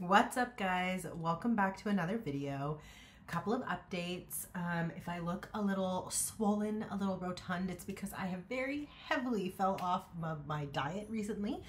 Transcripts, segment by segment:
What's up, guys? Welcome back to another video. A couple of updates. If I look a little swollen, a little rotund, it's because I have very heavily fell off my diet recently.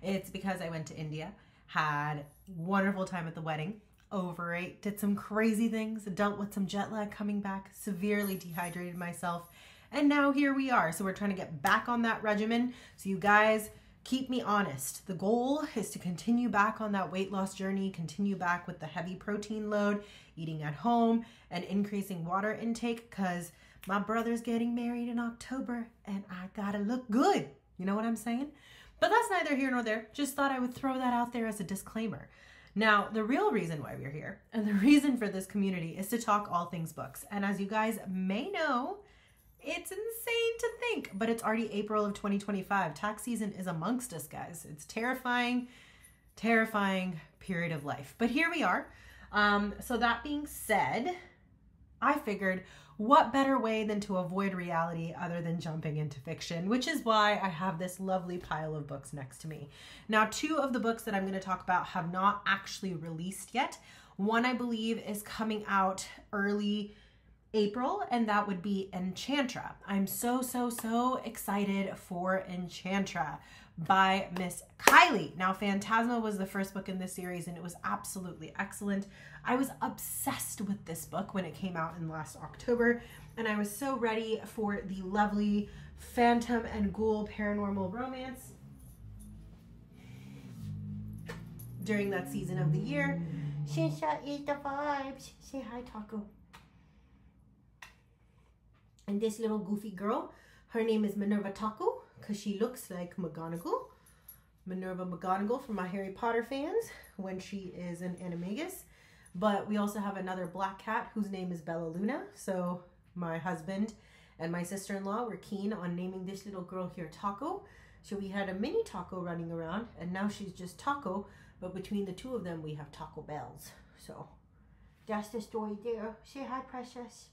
It's because I went to India, had wonderful time at the wedding, overate, did some crazy things, dealt with some jet lag coming back, severely dehydrated myself, and now here we are. So we're trying to get back on that regimen. So you guys, keep me honest. The goal is to continue back on that weight loss journey, continue back with the heavy protein load, eating at home, and increasing water intake, because my brother's getting married in October and I gotta look good. You know what I'm saying? But that's neither here nor there. Just thought I would throw that out there as a disclaimer. Now, the real reason why we're here and the reason for this community is to talk all things books. And as you guys may know, it's insane to think, but it's already April of 2025. Tax season is amongst us, guys. It's terrifying, terrifying period of life. But here we are. So that being said, I figured what better way than to avoid reality other than jumping into fiction, which is why I have this lovely pile of books next to me. Now, two of the books that I'm going to talk about have not actually released yet. One, I believe, is coming out early April, and that would be Enchantra. I'm so excited for Enchantra by Miss Kylie. Now, Phantasma was the first book in this series, and it was absolutely excellent. I was obsessed with this book when it came out in last October, and I was so ready for the lovely Phantom and Ghoul paranormal romance during that season of the year. Shisha, eat the vibes. Say hi, Taco. And this little goofy girl, her name is Minerva Taco, because she looks like McGonagall. Minerva McGonagall for my Harry Potter fans when she is an animagus. But we also have another black cat whose name is Bella Luna. So my husband and my sister-in-law were keen on naming this little girl here Taco. So we had a mini Taco running around, and now she's just Taco. But between the two of them, we have Taco Bells. So that's the story there. Say hi, precious.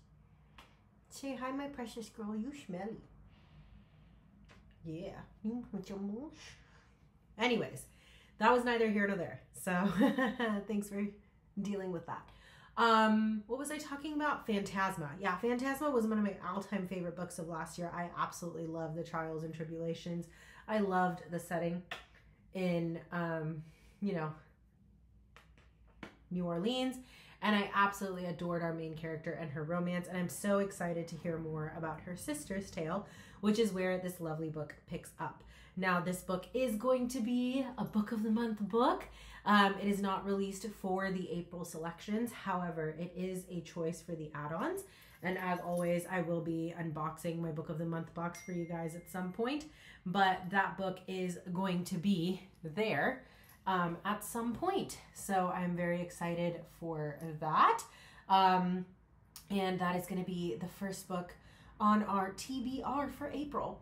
Say hi, my precious girl. You smelly. Yeah. Anyways, that was neither here nor there. So thanks for dealing with that. What was I talking about? Phantasma. Yeah, Phantasma was one of my all-time favorite books of last year. I absolutely loved the trials and tribulations. I loved the setting in, New Orleans. And I absolutely adored our main character and her romance. And I'm so excited to hear more about her sister's tale, which is where this lovely book picks up. Now, this book is going to be a Book of the Month book. It is not released for the April selections. However, it is a choice for the add-ons. And as always, I will be unboxing my Book of the Month box for you guys at some point. But that book is going to be there at some point. So I'm very excited for that. And that is going to be the first book on our TBR for April.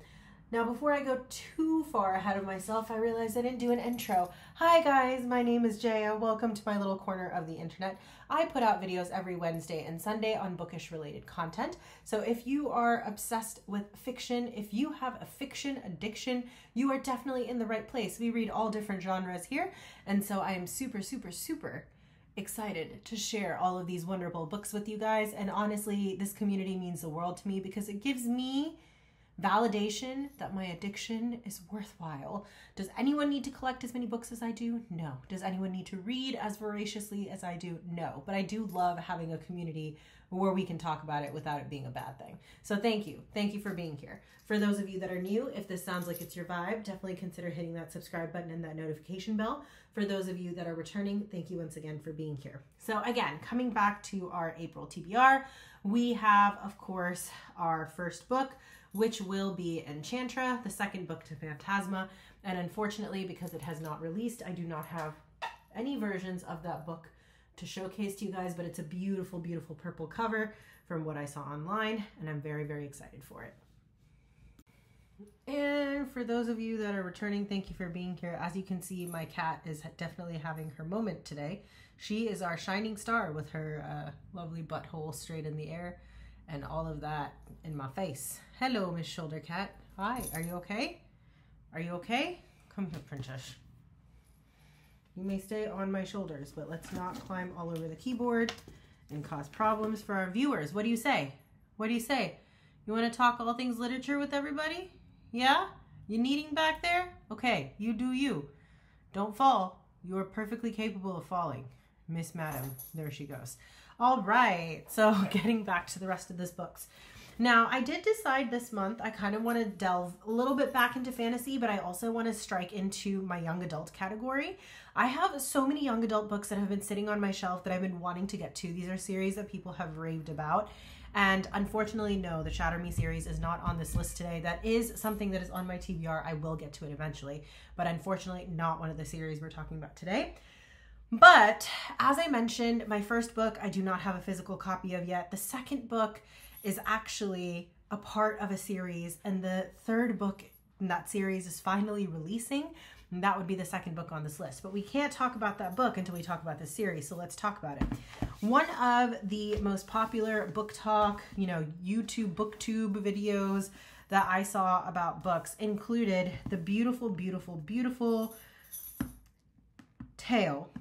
Now, before I go too far ahead of myself, I realized I didn't do an intro. Hi guys, my name is Jaya. Welcome to my little corner of the internet. I put out videos every Wednesday and Sunday on bookish related content. So if you are obsessed with fiction, if you have a fiction addiction, you are definitely in the right place. We read all different genres here. And so I am super excited to share all of these wonderful books with you guys. And honestly, this community means the world to me because it gives me validation that my addiction is worthwhile. Does anyone need to collect as many books as I do? No. Does anyone need to read as voraciously as I do? No. But I do love having a community where we can talk about it without it being a bad thing. So thank you. Thank you for being here. For those of you that are new, if this sounds like it's your vibe, definitely consider hitting that subscribe button and that notification bell. For those of you that are returning, thank you once again for being here. So again, coming back to our April TBR, we have, of course, our first book, which will be Enchantra, the second book to Phantasma. And unfortunately, because it has not released, I do not have any versions of that book to showcase to you guys, but it's a beautiful purple cover from what I saw online, and I'm very excited for it. And for those of you that are returning, thank you for being here. As you can see, my cat is definitely having her moment today. She is our shining star with her lovely butthole straight in the air and all of that in my face. Hello, Miss Shoulder Cat. Hi, are you okay? Are you okay? Come here, princess. You may stay on my shoulders, but let's not climb all over the keyboard and cause problems for our viewers. What do you say? What do you say? You want to talk all things literature with everybody? Yeah? You kneading back there? Okay, you do you. Don't fall. You are perfectly capable of falling. Miss Madam. There she goes. All right. So getting back to the rest of this books. Now, I did decide this month I kind of want to delve a little bit back into fantasy, but I also want to strike into my young adult category. I have so many young adult books that have been sitting on my shelf that I've been wanting to get to. These are series that people have raved about. And unfortunately, no, the Shatter Me series is not on this list today. That is something that is on my TBR. I will get to it eventually, but unfortunately not one of the series we're talking about today. But as I mentioned, my first book, I do not have a physical copy of yet. The second book is actually a part of a series, and the third book in that series is finally releasing, and that would be the second book on this list. But we can't talk about that book until we talk about this series, so let's talk about it. One of the most popular book talk, YouTube booktube videos that I saw about books included the beautiful, beautiful, beautiful tale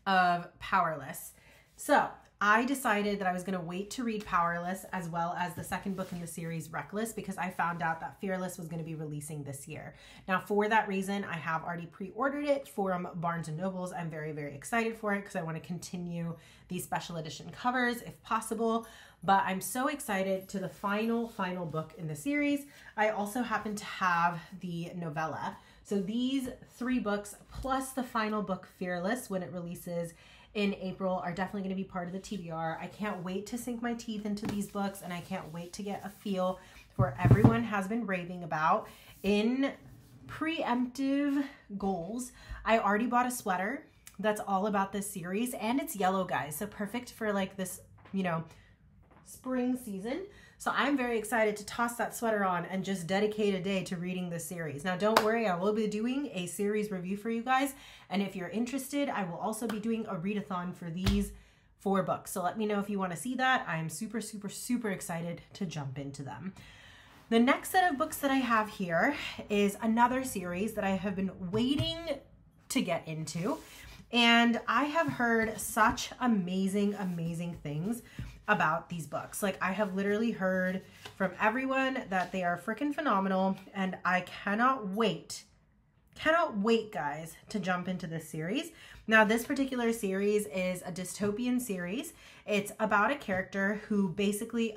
of Powerless. So I decided that I was going to wait to read Powerless as well as the second book in the series, Reckless, because I found out that Fearless was going to be releasing this year. Now, for that reason, I have already pre-ordered it from Barnes & Nobles. I'm very, very excited for it because I want to continue these special edition covers if possible. But I'm so excited to the final book in the series. I also happen to have the novella. So these 3 books plus the final book, Fearless, when it releases in April, are definitely going to be part of the TBR. I can't wait to sink my teeth into these books, and I can't wait to get a feel for what everyone has been raving about. In preemptive goals, I already bought a sweater that's all about this series, and it's yellow, guys, so perfect for like this, spring season. So I'm very excited to toss that sweater on and just dedicate a day to reading this series. Now, don't worry, I will be doing a series review for you guys. And if you're interested, I will also be doing a readathon for these 4 books. So let me know if you want to see that. I am super, super, super excited to jump into them. The next set of books that I have here is another series that I have been waiting to get into. And I have heard such amazing, amazing things about these books. Like, I have literally heard from everyone that they are freaking phenomenal, and I cannot wait, guys, to jump into this series. Now, this particular series is a dystopian series. It's about a character who basically,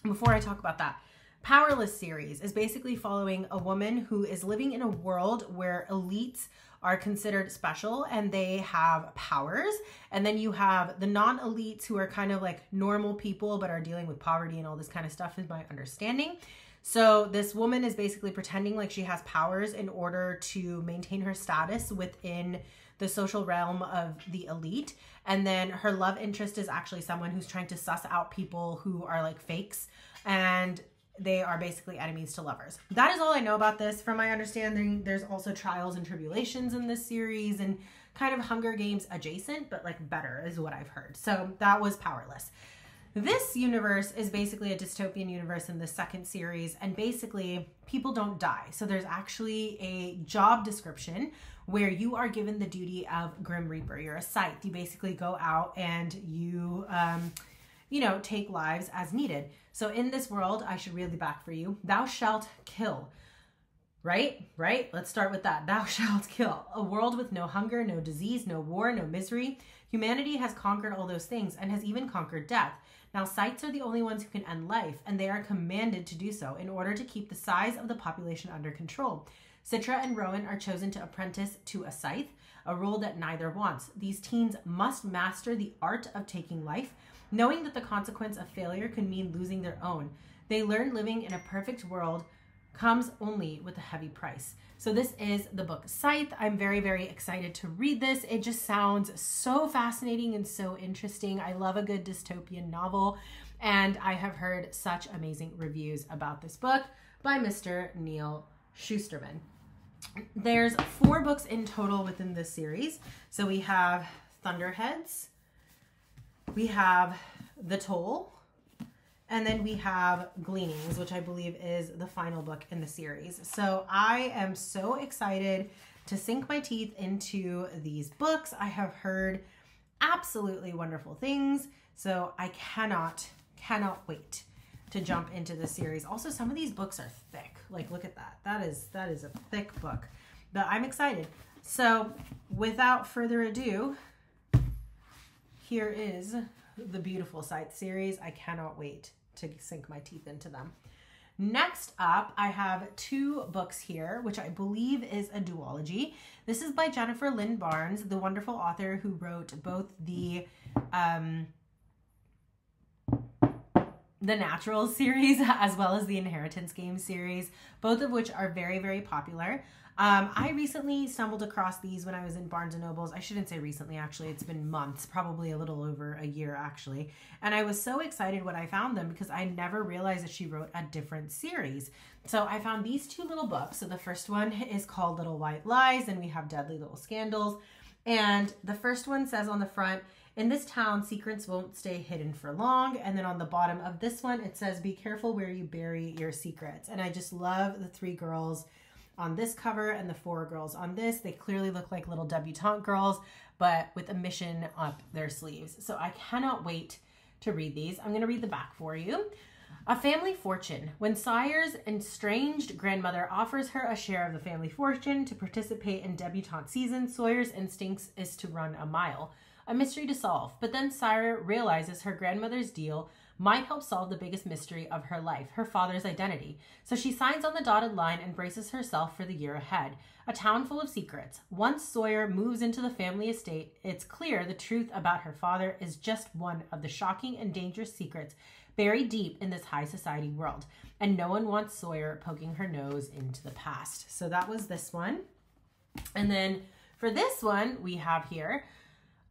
before I talk about that, Powerless series is basically following a woman who is living in a world where elites are considered special and they have powers. And then you have the non-elites who are kind of like normal people but are dealing with poverty and all this kind of stuff, is my understanding. So this woman is basically pretending like she has powers in order to maintain her status within the social realm of the elite. And then her love interest is actually someone who's trying to suss out people who are like fakes, and they are basically enemies to lovers. That is all I know about this. From my understanding, there's also trials and tribulations in this series and kind of Hunger Games adjacent, but like better is what I've heard. So that was Powerless. This universe is basically a dystopian universe in the second series, and basically people don't die. So there's actually a job description where you are given the duty of Grim Reaper. You're a Scythe. You basically go out and you take lives as needed. So in this world, I should really back for you. Thou shalt kill. Right? Let's start with that. Thou shalt kill. A world with no hunger, no disease, no war, no misery. Humanity has conquered all those things and has even conquered death. Now, Scythes are the only ones who can end life, and they are commanded to do so in order to keep the size of the population under control. Citra and Rowan are chosen to apprentice to a Scythe, a role that neither wants. These teens must master the art of taking life, knowing that the consequence of failure could mean losing their own. They learn living in a perfect world comes only with a heavy price. So this is the book Scythe. I'm very, very excited to read this. It just sounds so fascinating and so interesting. I love a good dystopian novel, and I have heard such amazing reviews about this book by Mr. Neil Shusterman. There's 4 books in total within this series. So we have Thunderheads, we have The Toll, and then we have Gleanings, which I believe is the final book in the series. So I am so excited to sink my teeth into these books. I have heard absolutely wonderful things, so I cannot wait to jump into this series. Also, some of these books are thick. Like, look at that. That is a thick book, but I'm excited. So without further ado, here is the beautiful Scythe series. I cannot wait to sink my teeth into them. Next up, I have 2 books here, which I believe is a duology. This is by Jennifer Lynn Barnes, the wonderful author who wrote both the Natural series as well as the Inheritance Game series, both of which are very, very popular. I recently stumbled across these when I was in Barnes & Noble's. I shouldn't say recently, actually. It's been months, probably a little over a year, actually. And I was so excited when I found them because I never realized that she wrote a different series. So I found these 2 little books. So the first one is called Little White Lies, and we have Deadly Little Scandals. And the first one says on the front, in this town, secrets won't stay hidden for long. And then on the bottom of this one, it says, be careful where you bury your secrets. And I just love the 3 girls on this cover and the 4 girls on this. They clearly look like little debutante girls, but with a mission up their sleeves. So I cannot wait to read these. I'm going to read the back for you. A family fortune. When Sawyer's estranged grandmother offers her a share of the family fortune to participate in debutante season, Sawyer's instincts is to run a mile. A mystery to solve. But then Sawyer realizes her grandmother's deal might help solve the biggest mystery of her life, her father's identity. So she signs on the dotted line and braces herself for the year ahead. A town full of secrets. Once Sawyer moves into the family estate, it's clear the truth about her father is just one of the shocking and dangerous secrets buried deep in this high society world. And no one wants Sawyer poking her nose into the past. So that was this one. And then for this one, we have here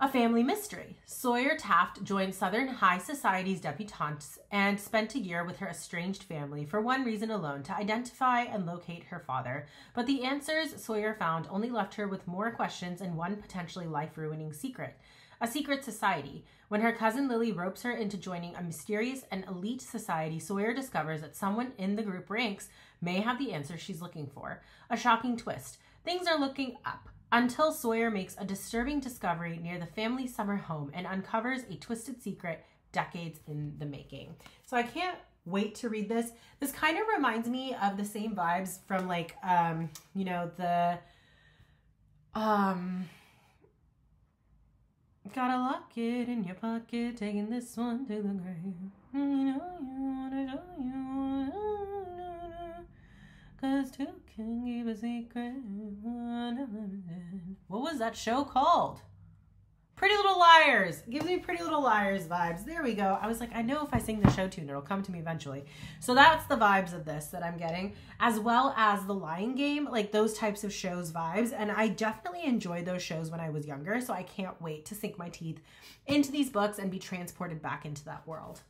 a family mystery. Sawyer Taft joined Southern High Society's debutantes and spent a year with her estranged family for one reason alone, to identify and locate her father. But the answers Sawyer found only left her with more questions and one potentially life-ruining secret. A secret society. When her cousin Lily ropes her into joining a mysterious and elite society, Sawyer discovers that someone in the group ranks may have the answer she's looking for. A shocking twist. Things are looking up, until Sawyer makes a disturbing discovery near the family summer home and uncovers a twisted secret decades in the making. So I can't wait to read this. This kind of reminds me of the same vibes from like, you know, the, gotta lock it in your pocket, taking this one to the grave. You know you wanna show you. 'Cause two can keep a secret. What was that show called? Pretty Little Liars. Gives me Pretty Little Liars vibes. There we go. I was like, I know if I sing the show tune, it'll come to me eventually. So that's the vibes of this that I'm getting, as well as the Lying Game, like those types of shows vibes. And I definitely enjoyed those shows when I was younger. So I can't wait to sink my teeth into these books and be transported back into that world.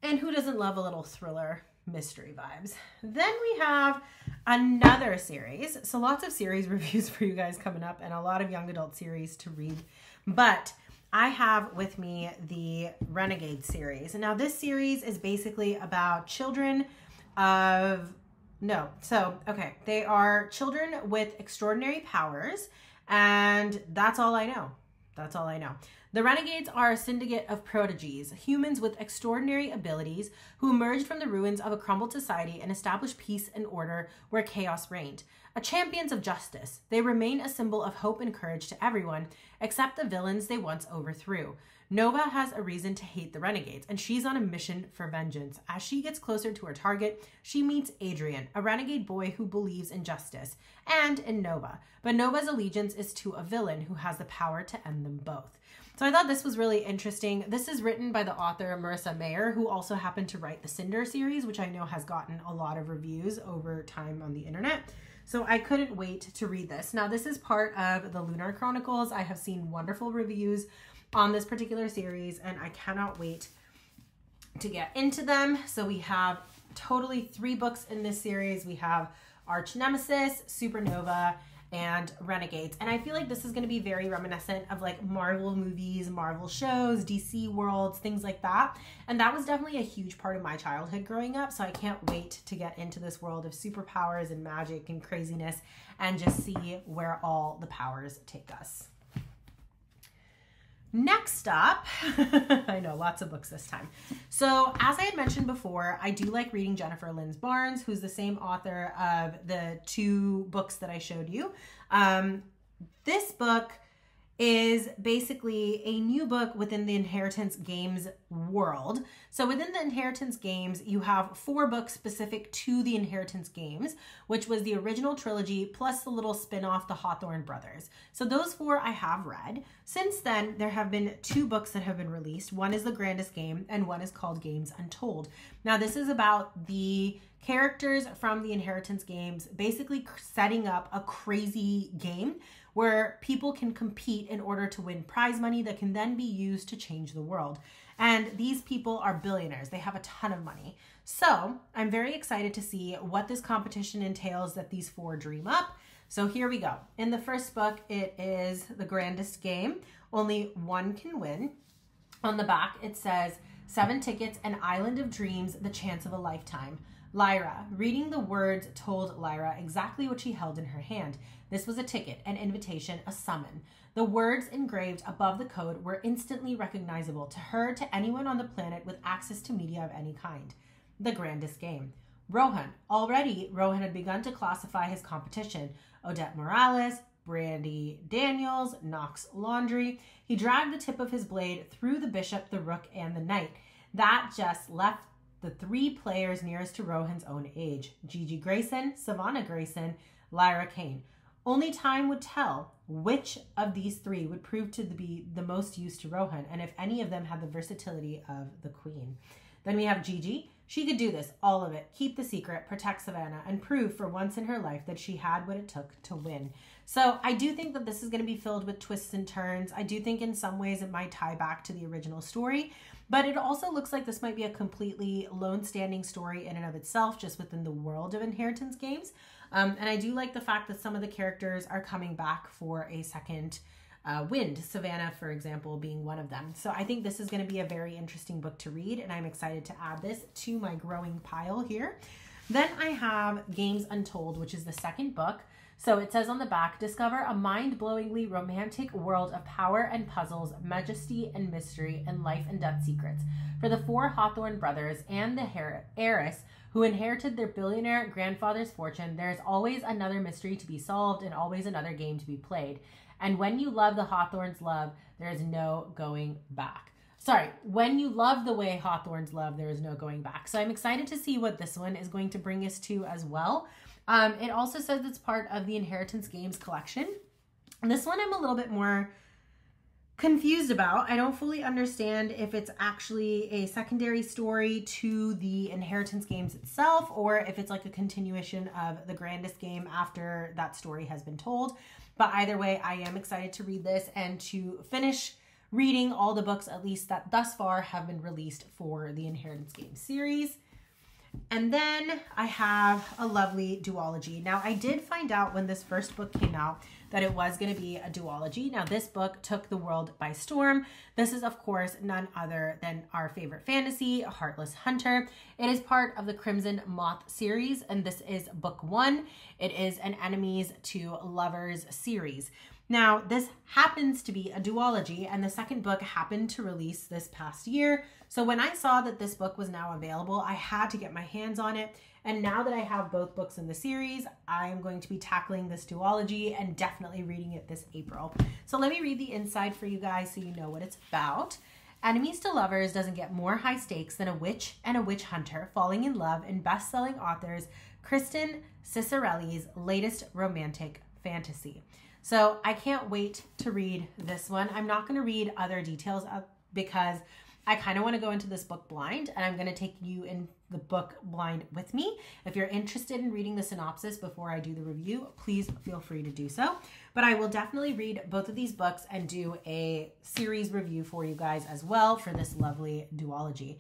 And who doesn't love a little thriller mystery vibes? Then we have another series. So lots of series reviews for you guys coming up and a lot of young adult series to read. But I have with me the Renegades series. And now this series is basically about children of, they are children with extraordinary powers. And that's all I know. That's all I know. The Renegades are a syndicate of prodigies, humans with extraordinary abilities who emerged from the ruins of a crumbled society and established peace and order where chaos reigned. A champions of justice, they remain a symbol of hope and courage to everyone except the villains they once overthrew. Nova has a reason to hate the Renegades, and she's on a mission for vengeance. As she gets closer to her target, she meets Adrian, a renegade boy who believes in justice, and in Nova. But Nova's allegiance is to a villain who has the power to end them both. So I thought this was really interesting. This is written by the author Marissa Meyer, who also happened to write the Cinder series, which I know has gotten a lot of reviews over time on the internet. So I couldn't wait to read this. Now, this is part of the Lunar Chronicles. I have seen wonderful reviews on this particular series, and I cannot wait to get into them. So we have totally 3 books in this series. We have Arch Nemesis, Supernova, and Renegades. And I feel like this is going to be very reminiscent of like Marvel movies, Marvel shows, DC worlds, things like that. And that was definitely a huge part of my childhood growing up. So I can't wait to get into this world of superpowers and magic and craziness and just see where all the powers take us. Next up, I know, lots of books this time. So as I had mentioned before, I do like reading Jennifer Lynn Barnes, who's the same author of the 2 books that I showed you. This book is basically a new book within the Inheritance Games world. So within the Inheritance Games, you have 4 books specific to the Inheritance Games, which was the original trilogy plus the little spin-off, the Hawthorne Brothers. So those 4 I have read. Since then, there have been 2 books that have been released. One is the Grandest Game and one is called Games Untold. Now this is about the characters from the Inheritance Games basically setting up a crazy game where people can compete in order to win prize money that can then be used to change the world. And these people are billionaires. They have a ton of money. So I'm very excited to see what this competition entails that these 4 dream up. So here we go. In the first book, it is the Grandest Game. Only one can win. On the back, it says 7 tickets, an island of dreams, the chance of a lifetime. Lyra. Reading the words told Lyra exactly what she held in her hand. This was a ticket, an invitation, a summon. The words engraved above the code were instantly recognizable to her, to anyone on the planet with access to media of any kind. The Grandest Game. Rohan. Already, Rohan had begun to classify his competition. Odette Morales, Brandy Daniels, Knox Laundry. He dragged the tip of his blade through the bishop, the rook, and the knight. That just left the 3 players nearest to Rohan's own age. Gigi Grayson, Savannah Grayson, Lyra Kane. Only time would tell which of these 3 would prove to be the most use to Rohan, and if any of them had the versatility of the queen. Then we have Gigi. She could do this, all of it, keep the secret, protect Savannah, and prove for once in her life that she had what it took to win. So I do think that this is going to be filled with twists and turns. I do think in some ways it might tie back to the original story, but it also looks like this might be a completely lone standing story in and of itself, just within the world of Inheritance Games. And I do like the fact that some of the characters are coming back for a second wind, Savannah, for example, being one of them. So I think this is going to be a very interesting book to read, and I'm excited to add this to my growing pile here. Then I have Games Untold, which is the second book. So it says on the back, discover a mind-blowingly romantic world of power and puzzles, majesty and mystery, and life and death secrets. For the 4 Hawthorne brothers and the heiress who inherited their billionaire grandfather's fortune, there is always another mystery to be solved and always another game to be played. And when you love the Hawthorns love, there is no going back. Sorry, when you love the way Hawthorns love, there is no going back. So I'm excited to see what this one is going to bring us to as well. It also says it's part of the Inheritance Games collection. And this one I'm a little bit more confused about. I don't fully understand if it's actually a secondary story to the Inheritance Games itself, or if it's like a continuation of the Grandest Game after that story has been told. But either way, I am excited to read this and to finish reading all the books, at least that thus far have been released for the Inheritance Games series. And then I have a lovely duology. Now, I did find out when this first book came out that it was going to be a duology. Now, this book took the world by storm. This is, of course, none other than our favorite fantasy, Heartless Hunter. It is part of the Crimson Moth series, and this is book 1. It is an Enemies to Lovers series. Now, this happens to be a duology, and the second book happened to release this past year. So when I saw that this book was now available, I had to get my hands on it. And now that I have both books in the series, I am going to be tackling this duology and definitely reading it this April. So let me read the inside for you guys so you know what it's about. Enemies to Lovers doesn't get more high stakes than a witch and a witch hunter falling in love in best-selling authors Kristen Cicarelli's latest romantic fantasy. So I can't wait to read this one. I'm not going to read other details because I kind of want to go into this book blind, and I'm going to take you in the book blind with me. If you're interested in reading the synopsis before I do the review, please feel free to do so. But I will definitely read both of these books and do a series review for you guys as well for this lovely duology.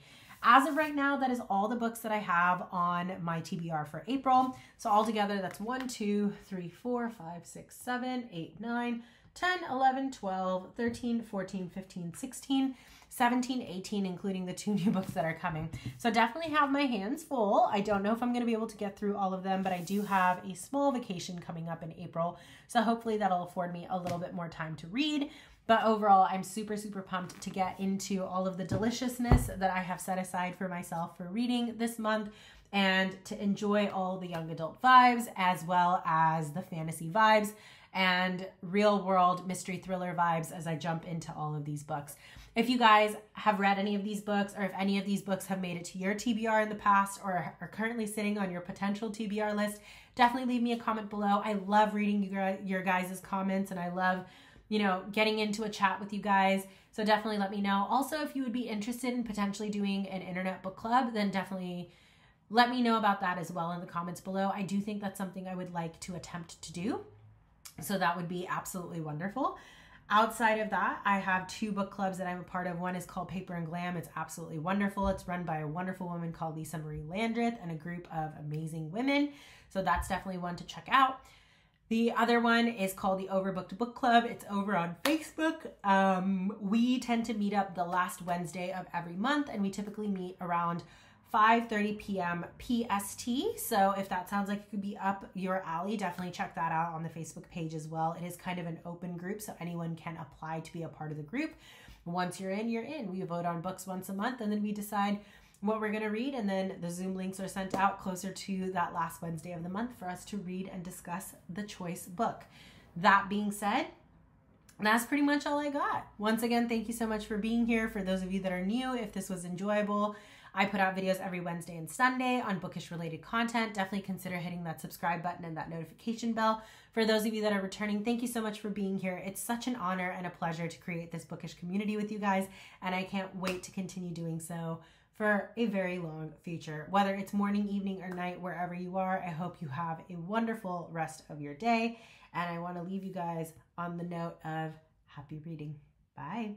As of right now, that is all the books that I have on my TBR for April. So altogether, that's 1, 2, 3, 4, 5, 6, 7, 8, 9, 10, 11, 12, 13, 14, 15, 16, 17, 18, including the 2 new books that are coming. So definitely have my hands full. I don't know if I'm going to be able to get through all of them, but I do have a small vacation coming up in April. So hopefully that'll afford me a little bit more time to read. But overall, I'm super, super pumped to get into all of the deliciousness that I have set aside for myself for reading this month, and to enjoy all the young adult vibes as well as the fantasy vibes and real world mystery thriller vibes as I jump into all of these books. If you guys have read any of these books, or if any of these books have made it to your TBR in the past or are currently sitting on your potential TBR list, definitely leave me a comment below. I love reading your guys' comments, and I love, you know, getting into a chat with you guys. So definitely let me know. Also, if you would be interested in potentially doing an internet book club, then definitely let me know about that as well in the comments below. I do think that's something I would like to attempt to do. So that would be absolutely wonderful. Outside of that, I have 2 book clubs that I'm a part of. One is called Paper and Glam. It's absolutely wonderful. It's run by a wonderful woman called Lisa Marie Landreth and a group of amazing women. So that's definitely one to check out. The other one is called the Overbooked Book Club. It's over on Facebook. We tend to meet up the last Wednesday of every month, and we typically meet around 5:30 p.m. PST. So if that sounds like it could be up your alley, definitely check that out on the Facebook page as well. It is kind of an open group, so anyone can apply to be a part of the group. Once you're in, you're in. We vote on books once a month, and then we decide what we're going to read, and then the Zoom links are sent out closer to that last Wednesday of the month for us to read and discuss the choice book. That being said, that's pretty much all I got. Once again, thank you so much for being here. For those of you that are new, if this was enjoyable, I put out videos every Wednesday and Sunday on bookish related content. Definitely consider hitting that subscribe button and that notification bell. For those of you that are returning, thank you so much for being here. It's such an honor and a pleasure to create this bookish community with you guys, and I can't wait to continue doing so for a very long future. Whether it's morning, evening, or night, wherever you are, I hope you have a wonderful rest of your day. And I want to leave you guys on the note of happy reading. Bye.